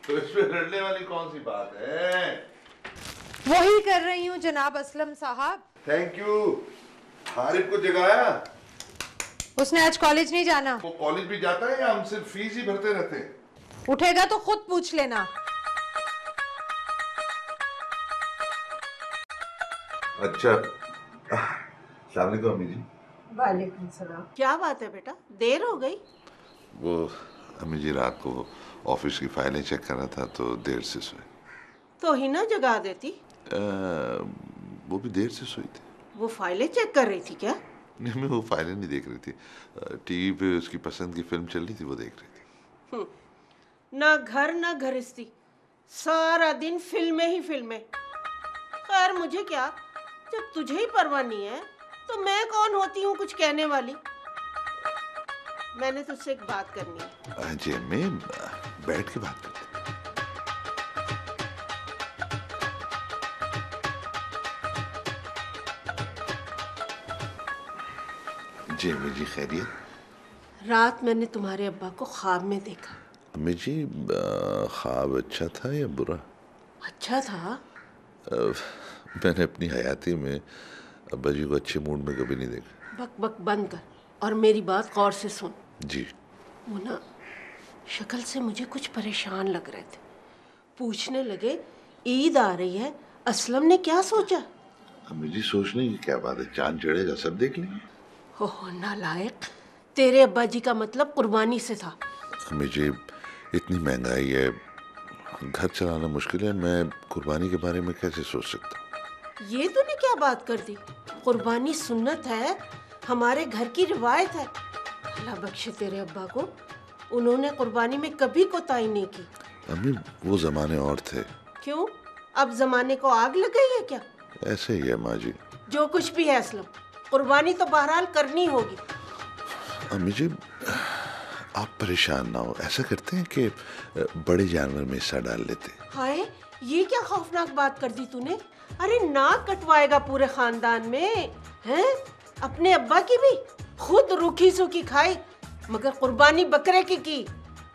तो इसमें लड़ने वाली कौन सी बात है? वही कर रही हूँ जनाब असलम साहब। Thank you. हारिफ को जगाया? उसने आज कॉलेज नहीं जाना। वो कॉलेज भी जाता है या हम सिर्फ फीस ही भरते रहते हैं? उठेगा तो खुद पूछ लेना। अच्छा। अस्सलाम वालेकुम अम्मी जी। वालेकुम सलाम। क्या बात है बेटा, देर हो गई? वो अम्मी जी रात को ऑफिस की फाइलें चेक कर रहा था तो देर से सोए। तो हिना जगा देती। वो भी देर से सोई थी। वो फाइलें चेक कर रही थी क्या? नहीं, मैं वो फाइलें नहीं देख रही थी। टीवी पे उसकी पसंद की फिल्म चल रही थी, वो देख रही थी। ना घर ना घरिस्ती, सारा दिन फिल्में ही फिल्में। खैर मुझे क्या, जब तुझे ही परवाह नहीं है तो मैं कौन होती हूँ कुछ कहने वाली। मैंने तुझसे एक बात करनी है। जी अम्मी, बैठ के बात करते। जी अम्मी जी, खैरियत? रात मैंने तुम्हारे अब्बा को ख्वाब में देखा। अम्मी जी, ख्वाब अच्छा था या बुरा? अच्छा था। मैंने अपनी हयाती में अब्बा जी को अच्छे मूड में कभी नहीं देखा। बक बक बंद कर और मेरी बात गौर से सुन। जी। वो ना शक्ल से मुझे कुछ परेशान लग रहे थे। पूछने लगे ईद आ रही है, असलम ने क्या सोचा? अम्मी जी, सोचने की क्या बात है, चांद चढ़ेगा सब देख लेंगे। ओह नालायक, तेरे अब्बा जी का मतलब कुर्बानी से था। अम्मी जी, इतनी महंगाई है, घर चलाना मुश्किल है, मैं कुर्बानी के बारे में कैसे सोच सकता हूँ? ये तूने क्या बात कर दी? कुर्बानी सुन्नत है, हमारे घर की रिवायत है। अल्लाह बख्शे तेरे अब्बा को, उन्होंने कुर्बानी में कभी कोताही नहीं की। अम्मी, वो जमाने और थे। क्यों, अब जमाने को आग लग गई है क्या? ऐसे ही है माँ जी। जो कुछ भी है असलम, कुर्बानी तो बहरहाल करनी होगी। अम्मी जी, आप परेशान ना हो, ऐसा करते हैं कि बड़े जानवर में हिस्सा डाल लेते हैं। हाय, ये क्या खौफनाक बात कर दी तूने? अरे नाक कटवाएगा पूरे खानदान में, हैं? अपने अब्बा की भी खुद रूखी सूखी खाई, मगर कुर्बानी बकरे की।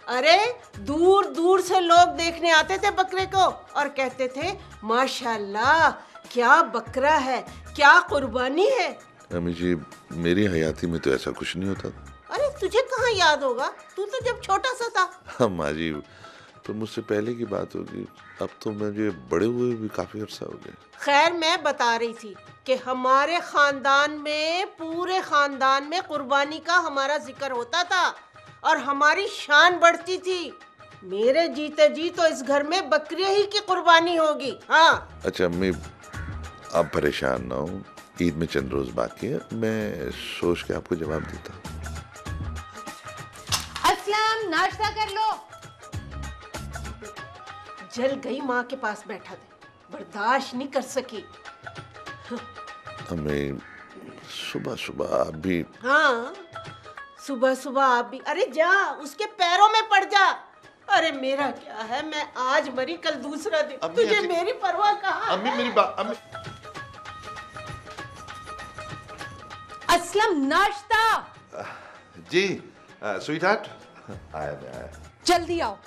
अरे दूर दूर से लोग देखने आते थे बकरे को और कहते थे माशाल्लाह क्या बकरा है, क्या कुर्बानी है। अम्मी जी, मेरी हयाती में तो ऐसा कुछ नहीं होता। अरे तुझे कहाँ याद होगा, तू तो जब छोटा सा था। हाँ माँ जी, तो मुझसे पहले की बात होगी, अब तो मुझे बड़े हुए भी काफी अरसा हो गया। खैर मैं बता रही थी कि हमारे खानदान में, पूरे खानदान में कुर्बानी का हमारा जिक्र होता था और हमारी शान बढ़ती थी। मेरे जीते जी तो इस घर में बकरी ही की कुर्बानी होगी। हाँ। अच्छा अम्मी, आप परेशान ना हो, ईद में चंद रोज बाकी है, मैं सोच के आपको जवाब देता हूँ। असलम, नाश्ता कर लो। जल गई माँ के पास बैठा थे, बर्दाश्त नहीं कर सकी। हमें सुबह सुबह आप भी। हाँ, सुबह सुबह आप भी। अरे जा, उसके पैरों में पड़ जा। अरे मेरा क्या है, मैं आज मरी कल दूसरा दिन, तुझे मेरी परवाह कहाँ? अम्मी मेरी बात। अम्मी असलम, नाश्ता। जी स्वीट हार्ट, आया। जल्दी आओ।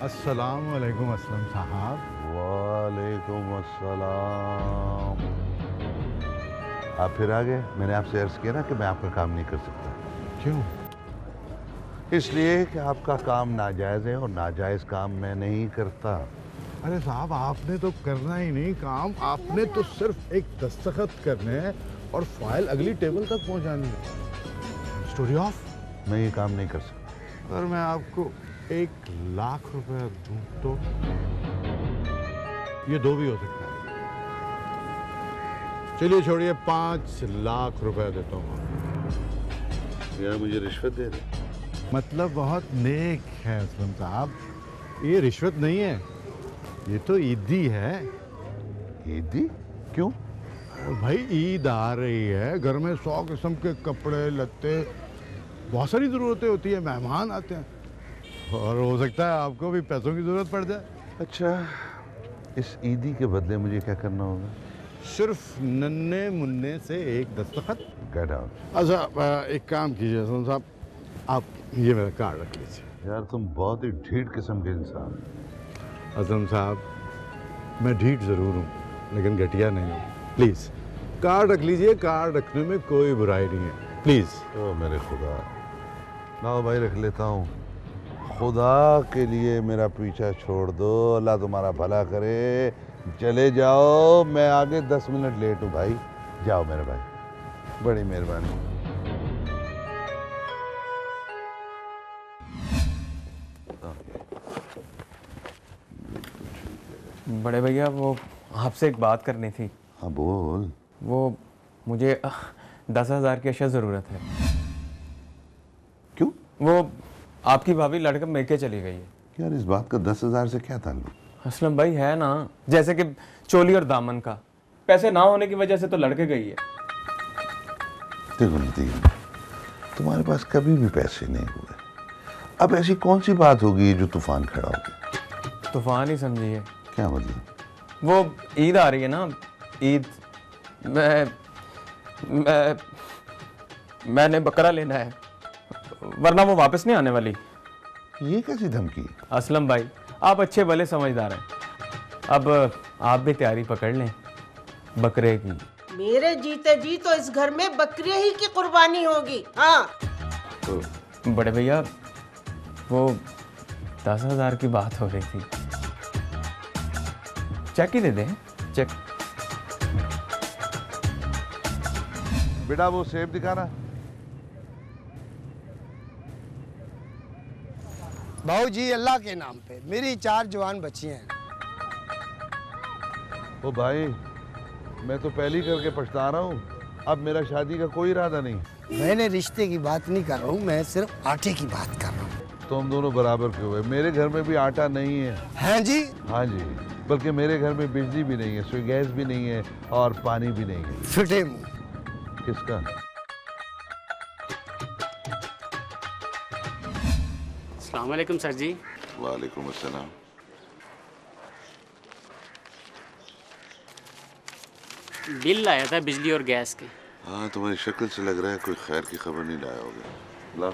अस्सलाम वालेकुम असलम साहब। वालेकुम अस्सलाम। आप फिर आ गए। मैंने आपसे अर्ज किया ना कि मैं आपका काम नहीं कर सकता। क्यों? इसलिए कि आपका काम नाजायज़ है और नाजायज़ काम मैं नहीं करता। अरे साहब, आपने तो करना ही नहीं काम, आपने तो सिर्फ एक दस्तखत करने हैं और फाइल अगली टेबल तक पहुंचानी है। Story of. मैं ये काम नहीं कर सकता। अगर मैं आपको 1 लाख रुपए दूं तो? ये 2 भी हो सकता है। चलिए छोड़िए, 5 लाख रुपए देता हूँ। यार मुझे रिश्वत दे दे। मतलब बहुत नेक है असलम साहब, ये रिश्वत नहीं है, ये तो ईदी है। ईदी? क्यों? और भाई ईद आ रही है, घर में 100 किस्म के कपड़े लत्ते, बहुत सारी ज़रूरतें होती है, मेहमान आते हैं, और हो सकता है आपको भी पैसों की ज़रूरत पड़ जाए। अच्छा, इस ईदी के बदले मुझे क्या करना होगा? सिर्फ नन्हे मुन्ने से एक दस्तखत। Get out. अच्छा एक काम कीजिए असलम साहब, आप ये मेरा कार्ड रख लीजिए। यार तुम बहुत ही ढीठ किस्म के इंसान हो। असलम साहब, मैं ढीठ ज़रूर हूँ लेकिन घटिया नहीं हूँ। प्लीज़ कार्ड रख लीजिए, कार्ड रखने में कोई बुराई नहीं है, प्लीज़। ओ मेरे खुदा, लाओ भाई रख लेता हूँ। खुदा के लिए मेरा पीछा छोड़ दो, अल्लाह तुम्हारा भला करे। चले जाओ, मैं आगे 10 मिनट लेट हूँ भाई। जाओ मेरे भाई, बड़ी मेहरबानी। बड़े भैया वो आपसे एक बात करनी थी। हाँ बोल। वो मुझे 10,000 की अशा ज़रूरत है। क्यों? वो आपकी भाभी लड़कर मेके चली गई है। यार इस बात का 10,000 से क्या ताल्लुक? असलम भाई है ना, जैसे कि चोली और दामन का। पैसे ना होने की वजह से तो लड़के गई है। देखो नदीम, तुम्हारे पास कभी भी पैसे नहीं हुए, अब ऐसी कौन सी बात होगी जो तूफान खड़ा हो गया? तूफान ही समझिए। क्या मतलब? वो ईद आ रही है ना, ईद। मैंने बकरा लेना है, वरना वो वापस नहीं आने वाली। ये कैसी धमकी? असलम भाई आप अच्छे भले समझदार हैं। अब आप भी तैयारी पकड़ लें बकरे की। मेरे जीते जी तो इस घर में बकरे ही की कुर्बानी होगी। हाँ तो बड़े भैया वो 10,000 की बात हो रही थी। चेक ही दे दें, चेक। बेटा वो सेब दिखाना। भाऊ जी अल्लाह के नाम पे मेरी 4 जवान बच्चियां हैं। ओ भाई, मैं तो पहली करके पछता रहा हूँ। अब मेरा शादी का कोई इरादा नहीं। मैंने रिश्ते की बात नहीं कर रहा हूँ, मैं सिर्फ आटे की बात कर रहा हूँ। तो हम दोनों बराबर क्यों हुए? मेरे घर में भी आटा नहीं है। हैं जी? हाँ जी, बल्कि मेरे घर में बिजली भी नहीं है, स्विच गैस भी नहीं है और पानी भी नहीं है। फिटे मुंह। किसका? अस्सलाम वालेकुम सर जी। वालेकुम अस्सलाम। बिल आया था बिजली और गैस के। हाँ, तुम्हारी शक्ल से लग रहा है कोई खैर की खबर नहीं लाया होगा। ला।